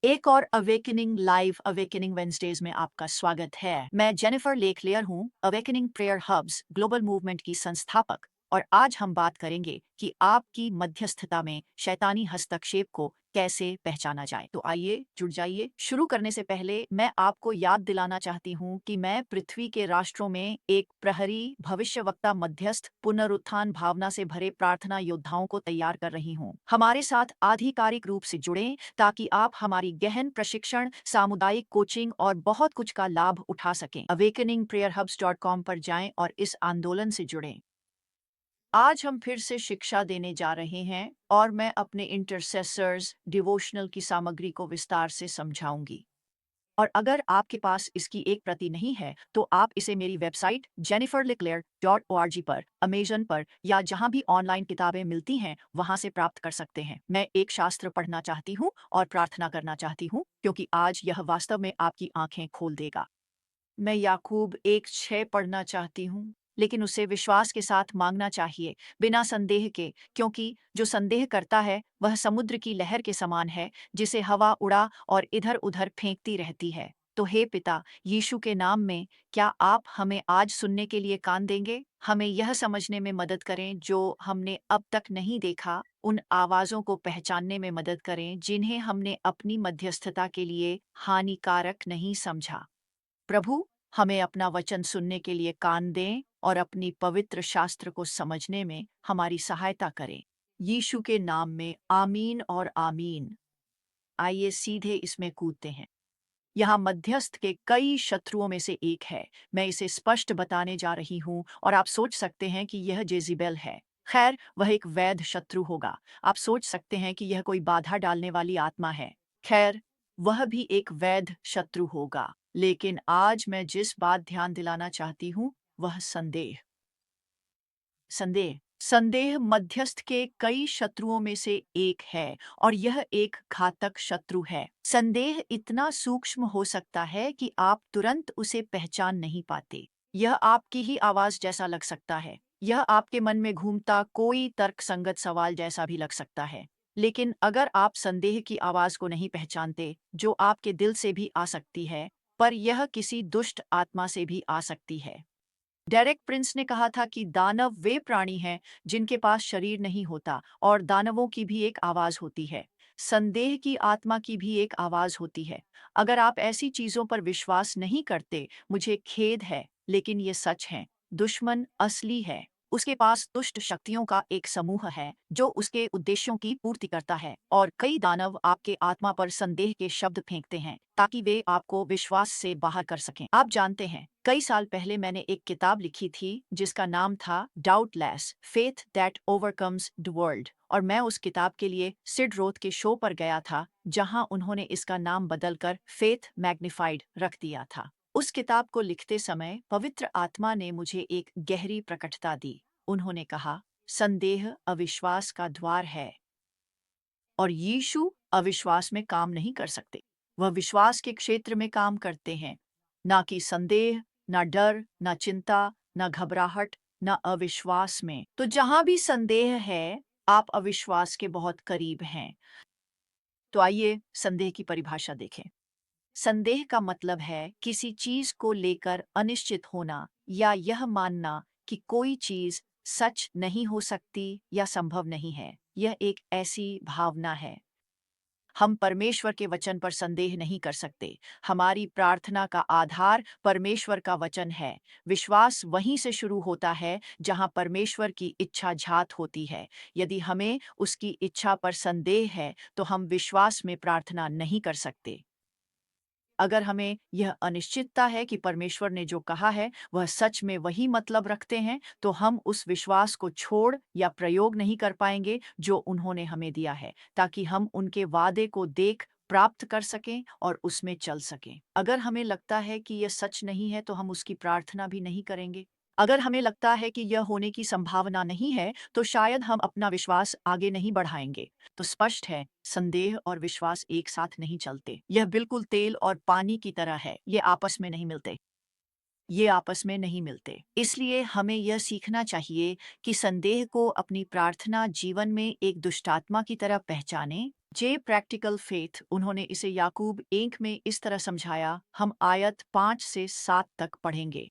एक और awakening live awakening Wednesdays में आपका स्वागत है। मैं जेनिफर लेकलेयर हूँ, awakening prayer hubs global movement की संस्थापक। और आज हम बात करेंगे कि आपकी मध्यस्थता में शैतानी हस्तक्षेप को कैसे पहचाना जाए। तो आइए जुड़ जाइए। शुरू करने से पहले मैं आपको याद दिलाना चाहती हूँ कि मैं पृथ्वी के राष्ट्रों में एक प्रहरी, भविष्यवक्ता, मध्यस्थ, पुनरुत्थान भावना से भरे प्रार्थना योद्धाओं को तैयार कर रही हूँ। हमारे साथ आधिकारिक रूप से जुड़ें ताकि आप हमारी गहन प्रशिक्षण, सामुदायिक कोचिंग और बहुत कुछ का लाभ उठा सकें। awakeningprayerhubs.com पर जाएं और इस आंदोलन से जुड़ें। आज हम फिर से शिक्षा देने जा रहे हैं और मैं अपने इंटरसेसर्स डिवोशनल की सामग्री को विस्तार से समझाऊंगी। और अगर आपके पास इसकी एक प्रति नहीं है तो आप इसे मेरी वेबसाइट jenniferleclaire.org पर, अमेजन पर या जहां भी ऑनलाइन किताबें मिलती हैं वहां से प्राप्त कर सकते हैं। मैं एक शास्त्र पढ़ना चाहती हूँ और प्रार्थना करना चाहती हूँ क्योंकि आज यह वास्तव में आपकी आंखें खोल देगा। मैं याकूब 1:6 पढ़ना चाहती हूँ, लेकिन उसे विश्वास के साथ मांगना चाहिए, बिना संदेह के, क्योंकि जो संदेह करता है वह समुद्र की लहर के समान है, जिसे हवा उड़ा और इधर-उधर फेंकती रहती है। तो हे पिता, यीशु के नाम में, क्या आप हमें आज सुनने के लिए कान देंगे? हमें यह समझने में मदद करें जो हमने अब तक नहीं देखा, उन आवाज़ों को पहचानने में मदद करें जिन्हें हमने अपनी मध्यस्थता के लिए हानिकारक नहीं समझा। प्रभु, हमें अपना वचन सुनने के लिए कान दें और अपनी पवित्र शास्त्र को समझने में हमारी सहायता करें। यीशु के नाम में आमीन और आमीन। आइए सीधे इसमें कूदते हैं। यहाँ मध्यस्थ के कई शत्रुओं में से एक है। मैं इसे स्पष्ट बताने जा रही हूँ और आप सोच सकते हैं कि यह जेज़िबेल है। खैर, वह एक वैध शत्रु होगा। आप सोच सकते हैं कि यह कोई बाधा डालने वाली आत्मा है। खैर, वह भी एक वैध शत्रु होगा। लेकिन आज मैं जिस बात ध्यान दिलाना चाहती हूँ, वह संदेह। संदेह संदेह मध्यस्थ के कई शत्रुओं में से एक है और यह एक घातक शत्रु है। संदेह इतना सूक्ष्म हो सकता है कि आप तुरंत उसे पहचान नहीं पाते। यह आपकी ही आवाज जैसा लग सकता है। यह आपके मन में घूमता कोई तर्कसंगत सवाल जैसा भी लग सकता है। लेकिन अगर आप संदेह की आवाज को नहीं पहचानते, जो आपके दिल से भी आ सकती है, पर यह किसी दुष्ट आत्मा से भी आ सकती है। डेरेक प्रिंस ने कहा था कि दानव वे प्राणी हैं जिनके पास शरीर नहीं होता और दानवों की भी एक आवाज होती है। संदेह की आत्मा की भी एक आवाज होती है। अगर आप ऐसी चीजों पर विश्वास नहीं करते, मुझे खेद है, लेकिन ये सच है। दुश्मन असली है। उसके पास दुष्ट शक्तियों का एक समूह है जो उसके उद्देश्यों की पूर्ति करता है, और कई दानव आपके आत्मा पर संदेह के शब्द फेंकते हैं ताकि वे आपको विश्वास से बाहर कर सकें। आप जानते हैं, कई साल पहले मैंने एक किताब लिखी थी जिसका नाम था doubtless faith that overcomes the world, और मैं उस किताब के लिए सिड रोथ के शो पर गया था जहां उन्होंने इसका नाम बदलकर फेथ मैग्निफाइड रख दिया था। उस किताब को लिखते समय पवित्र आत्मा ने मुझे एक गहरी प्रकटता दी। उन्होंने कहा, संदेह अविश्वास का द्वार है और यीशु अविश्वास में काम नहीं कर सकते। वह विश्वास के क्षेत्र में काम करते हैं, ना कि संदेह, ना डर, ना चिंता, ना घबराहट, ना अविश्वास में। तो जहां भी संदेह है, आप अविश्वास के बहुत करीब हैं। तो आइए संदेह की परिभाषा देखें। संदेह का मतलब है किसी चीज को लेकर अनिश्चित होना या यह मानना कि कोई चीज सच नहीं हो सकती या संभव नहीं है। यह एक ऐसी भावना है। हम परमेश्वर के वचन पर संदेह नहीं कर सकते। हमारी प्रार्थना का आधार परमेश्वर का वचन है। विश्वास वहीं से शुरू होता है जहां परमेश्वर की इच्छा झात होती है। यदि हमें उसकी इच्छा पर संदेह है तो हम विश्वास में प्रार्थना नहीं कर सकते। अगर हमें यह अनिश्चितता है कि परमेश्वर ने जो कहा है वह सच में वही मतलब रखते हैं, तो हम उस विश्वास को छोड़ या प्रयोग नहीं कर पाएंगे जो उन्होंने हमें दिया है, ताकि हम उनके वादे को देख प्राप्त कर सकें और उसमें चल सकें। अगर हमें लगता है कि यह सच नहीं है तो हम उसकी प्रार्थना भी नहीं करेंगे। अगर हमें लगता है कि यह होने की संभावना नहीं है तो शायद हम अपना विश्वास आगे नहीं बढ़ाएंगे। तो स्पष्ट है, संदेह और विश्वास एक साथ नहीं चलते। यह बिल्कुल तेल और पानी की तरह है, ये आपस में नहीं मिलते। ये आपस में नहीं मिलते। इसलिए हमें यह सीखना चाहिए कि संदेह को अपनी प्रार्थना जीवन में एक दुष्टात्मा की तरह पहचाने। जे प्रैक्टिकल फेथ, उन्होंने इसे याकूब 1 में इस तरह समझाया। हम आयत 5 से 7 तक पढ़ेंगे।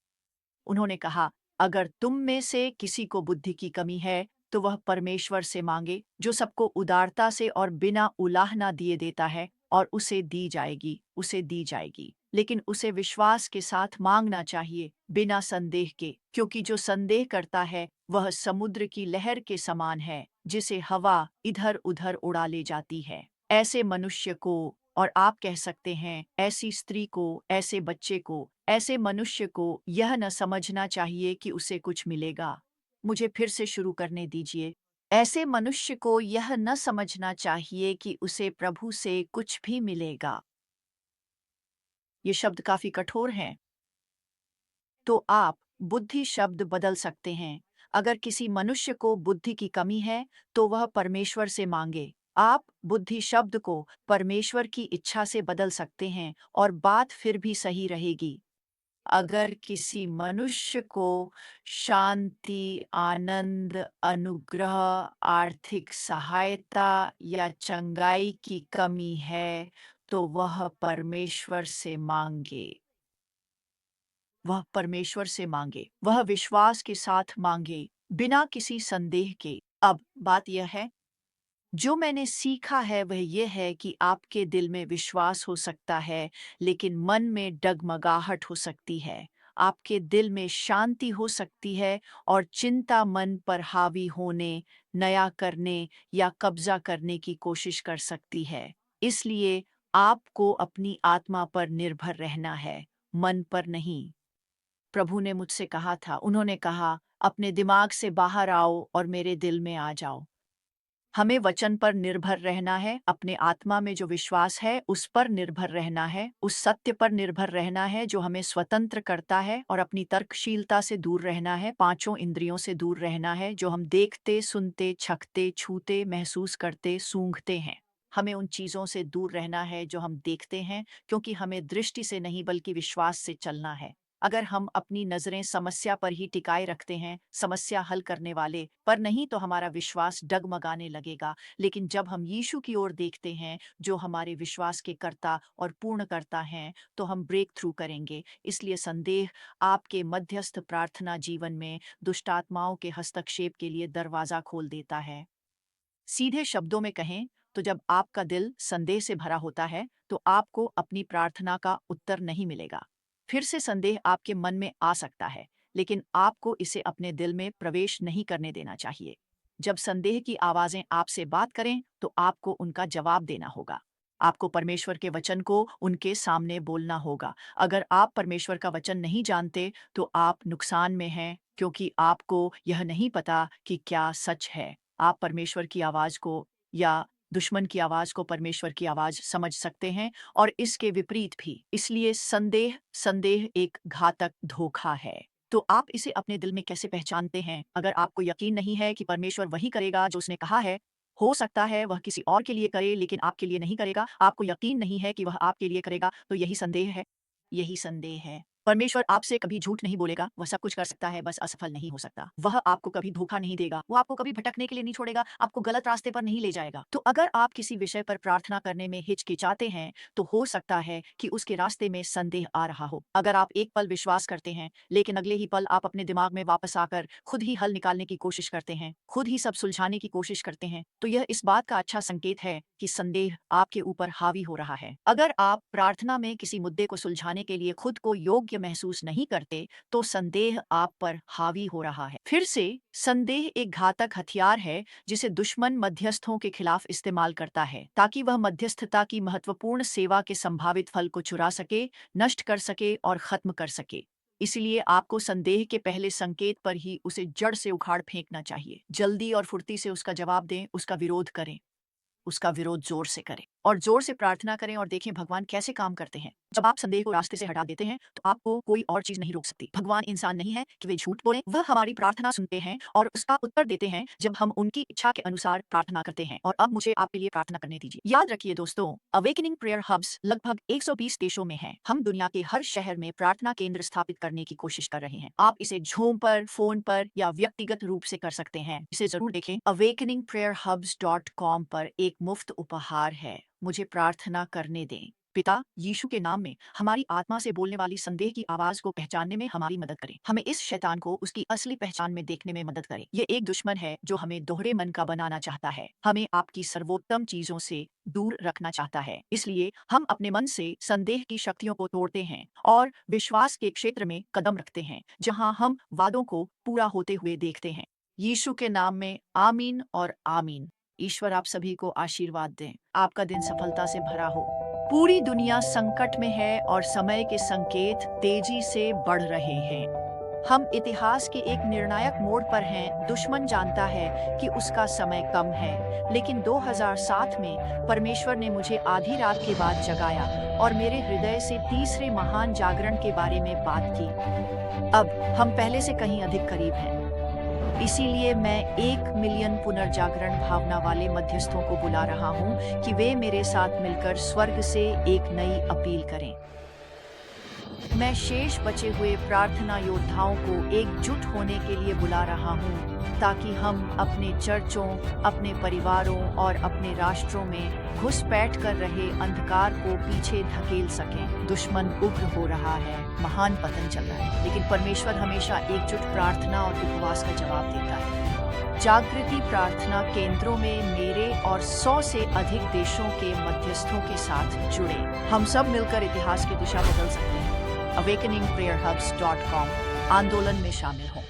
उन्होंने कहा, अगर तुम में से किसी को बुद्धि की कमी है तो वह परमेश्वर से मांगे, जो सबको उदारता से और बिना उलाहना दिए देता है, और उसे दी जाएगी। लेकिन उसे विश्वास के साथ मांगना चाहिए, बिना संदेह के, क्योंकि जो संदेह करता है वह समुद्र की लहर के समान है, जिसे हवा इधर उधर उड़ा ले जाती है। ऐसे मनुष्य को, और आप कह सकते हैं ऐसी स्त्री को, ऐसे बच्चे को, ऐसे मनुष्य को यह न समझना चाहिए कि उसे कुछ मिलेगा। मुझे फिर से शुरू करने दीजिए। ऐसे मनुष्य को यह न समझना चाहिए कि उसे प्रभु से कुछ भी मिलेगा। ये शब्द काफी कठोर हैं। तो आप बुद्धि शब्द बदल सकते हैं। अगर किसी मनुष्य को बुद्धि की कमी है तो वह परमेश्वर से मांगे। आप बुद्धि शब्द को परमेश्वर की इच्छा से बदल सकते हैं और बात फिर भी सही रहेगी। अगर किसी मनुष्य को शांति, आनंद, अनुग्रह, आर्थिक सहायता या चंगाई की कमी है तो वह विश्वास के साथ मांगे, बिना किसी संदेह के। अब बात यह है, जो मैंने सीखा है वह यह है कि आपके दिल में विश्वास हो सकता है, लेकिन मन में डगमगाहट हो सकती है। आपके दिल में शांति हो सकती है और चिंता मन पर हावी होने, नया करने या कब्जा करने की कोशिश कर सकती है। इसलिए आपको अपनी आत्मा पर निर्भर रहना है, मन पर नहीं। प्रभु ने मुझसे कहा था, उन्होंने कहा, अपने दिमाग से बाहर आओ और मेरे दिल में आ जाओ। हमें वचन पर निर्भर रहना है, अपने आत्मा में जो विश्वास है उस पर निर्भर रहना है, उस सत्य पर निर्भर रहना है जो हमें स्वतंत्र करता है, और अपनी तर्कशीलता से दूर रहना है, पांचों इंद्रियों से दूर रहना है जो हम देखते, सुनते, छकते, छूते, महसूस करते, सूंघते हैं। हमें उन चीजों से दूर रहना है जो हम देखते हैं, क्योंकि हमें दृष्टि से नहीं बल्कि विश्वास से चलना है। अगर हम अपनी नजरें समस्या पर ही टिकाए रखते हैं, समस्या हल करने वाले पर नहीं, तो हमारा विश्वास डगमगाने लगेगा। लेकिन जब हम यीशु की ओर देखते हैं, जो हमारे विश्वास के कर्ता और पूर्ण करता हैं, तो हम ब्रेक थ्रू करेंगे। इसलिए संदेह आपके मध्यस्थ प्रार्थना जीवन में दुष्टात्माओं के हस्तक्षेप के लिए दरवाजा खोल देता है। सीधे शब्दों में कहें तो जब आपका दिल संदेह से भरा होता है तो आपको अपनी प्रार्थना का उत्तर नहीं मिलेगा। फिर से संदेह आपके मन में आ सकता है, लेकिन आपको इसे अपने दिल में प्रवेश नहीं करने देना चाहिए। जब संदेह की आवाजें आपसे बात करें तो आपको उनका जवाब देना होगा। आपको परमेश्वर के वचन को उनके सामने बोलना होगा। अगर आप परमेश्वर का वचन नहीं जानते तो आप नुकसान में हैं, क्योंकि आपको यह नहीं पता कि क्या सच है। आप परमेश्वर की आवाज को या दुश्मन की आवाज को परमेश्वर की आवाज समझ सकते हैं, और इसके विपरीत भी। इसलिए संदेह संदेह एक घातक धोखा है। तो आप इसे अपने दिल में कैसे पहचानते हैं? अगर आपको यकीन नहीं है कि परमेश्वर वही करेगा जो उसने कहा है, हो सकता है वह किसी और के लिए करे लेकिन आपके लिए नहीं करेगा। आपको यकीन नहीं है कि वह आपके लिए करेगा, तो यही संदेह है। यही संदेह है। परमेश्वर आपसे कभी झूठ नहीं बोलेगा, वह सब कुछ कर सकता है, बस असफल नहीं हो सकता। वह आपको कभी धोखा नहीं देगा, वो आपको कभी भटकने के लिए नहीं छोड़ेगा, आपको गलत रास्ते पर नहीं ले जाएगा। तो अगर आप किसी विषय पर प्रार्थना करने में हिचकिचाते हैं, तो हो सकता है कि उसके रास्ते में संदेह आ रहा हो। अगर आप एक पल विश्वास करते हैं, लेकिन अगले ही पल आप अपने दिमाग में वापस आकर खुद ही हल निकालने की कोशिश करते हैं, खुद ही सब सुलझाने की कोशिश करते हैं, तो यह इस बात का अच्छा संकेत है कि संदेह आपके ऊपर हावी हो रहा है। अगर आप प्रार्थना में किसी मुद्दे को सुलझाने के लिए खुद को योग्य महसूस नहीं करते, तो संदेह आप पर हावी हो रहा है। फिर से, संदेह एक घातक हथियार है जिसे दुश्मन मध्यस्थों के खिलाफ इस्तेमाल करता है, ताकि वह मध्यस्थता की महत्वपूर्ण सेवा के संभावित फल को चुरा सके, नष्ट कर सके और खत्म कर सके। इसलिए आपको संदेह के पहले संकेत पर ही उसे जड़ से उखाड़ फेंकना चाहिए। जल्दी और फुर्ती से उसका जवाब दें, उसका विरोध करें, उसका विरोध जोर से करें। और जोर से प्रार्थना करें और देखें भगवान कैसे काम करते हैं। जब आप संदेह को रास्ते से हटा देते हैं तो आपको कोई और चीज नहीं रोक सकती। भगवान इंसान नहीं है कि वे झूठ बोलें, वह हमारी प्रार्थना सुनते हैं और उसका उत्तर देते हैं जब हम उनकी इच्छा के अनुसार प्रार्थना करते हैं। और अब मुझे आपके लिए प्रार्थना करने दीजिए। याद रखिए दोस्तों, अवेकनिंग प्रेयर हब्स लगभग 120 देशों में हैं। हम दुनिया के हर शहर में प्रार्थना केंद्र स्थापित करने की कोशिश कर रहे हैं। आप इसे ज़ूम पर, फोन पर या व्यक्तिगत रूप से कर सकते हैं। इसे जरूर देखें। awakeningprayerhubs.com पर एक मुफ्त उपहार है। मुझे प्रार्थना करने दें। पिता यीशु के नाम में हमारी आत्मा से बोलने वाली संदेह की आवाज को पहचानने में हमारी मदद करें। हमें इस शैतान को उसकी असली पहचान में देखने में मदद करें। ये एक दुश्मन है जो हमें दोहरे मन का बनाना चाहता है, हमें आपकी सर्वोत्तम चीजों से दूर रखना चाहता है। इसलिए हम अपने मन से संदेह की शक्तियों को तोड़ते हैं और विश्वास के क्षेत्र में कदम रखते हैं जहां हम वादों को पूरा होते हुए देखते हैं। यीशु के नाम में आमीन और आमीन। ईश्वर आप सभी को आशीर्वाद दें। आपका दिन सफलता से भरा हो। पूरी दुनिया संकट में है और समय के संकेत तेजी से बढ़ रहे हैं। हम इतिहास के एक निर्णायक मोड़ पर हैं। दुश्मन जानता है कि उसका समय कम है, लेकिन 2007 में परमेश्वर ने मुझे आधी रात के बाद जगाया और मेरे हृदय से तीसरे महान जागरण के बारे में बात की। अब हम पहले से कहीं अधिक करीब हैं। इसीलिए मैं 1 मिलियन पुनर्जागरण भावना वाले मध्यस्थों को बुला रहा हूं कि वे मेरे साथ मिलकर स्वर्ग से एक नई अपील करें। मैं शेष बचे हुए प्रार्थना योद्धाओं को एकजुट होने के लिए बुला रहा हूं ताकि हम अपने चर्चों, अपने परिवारों और अपने राष्ट्रों में घुसपैठ कर रहे अंधकार को पीछे धकेल सकें। दुश्मन उग्र हो रहा है, महान पतन चल रहा है, लेकिन परमेश्वर हमेशा एकजुट प्रार्थना और उपवास का जवाब देता है। जागृति प्रार्थना केंद्रों में मेरे और 100 से अधिक देशों के मध्यस्थों के साथ जुड़े। हम सब मिलकर इतिहास की दिशा बदल सकते हैं। awakeningprayerhubs.com आंदोलन में शामिल हों।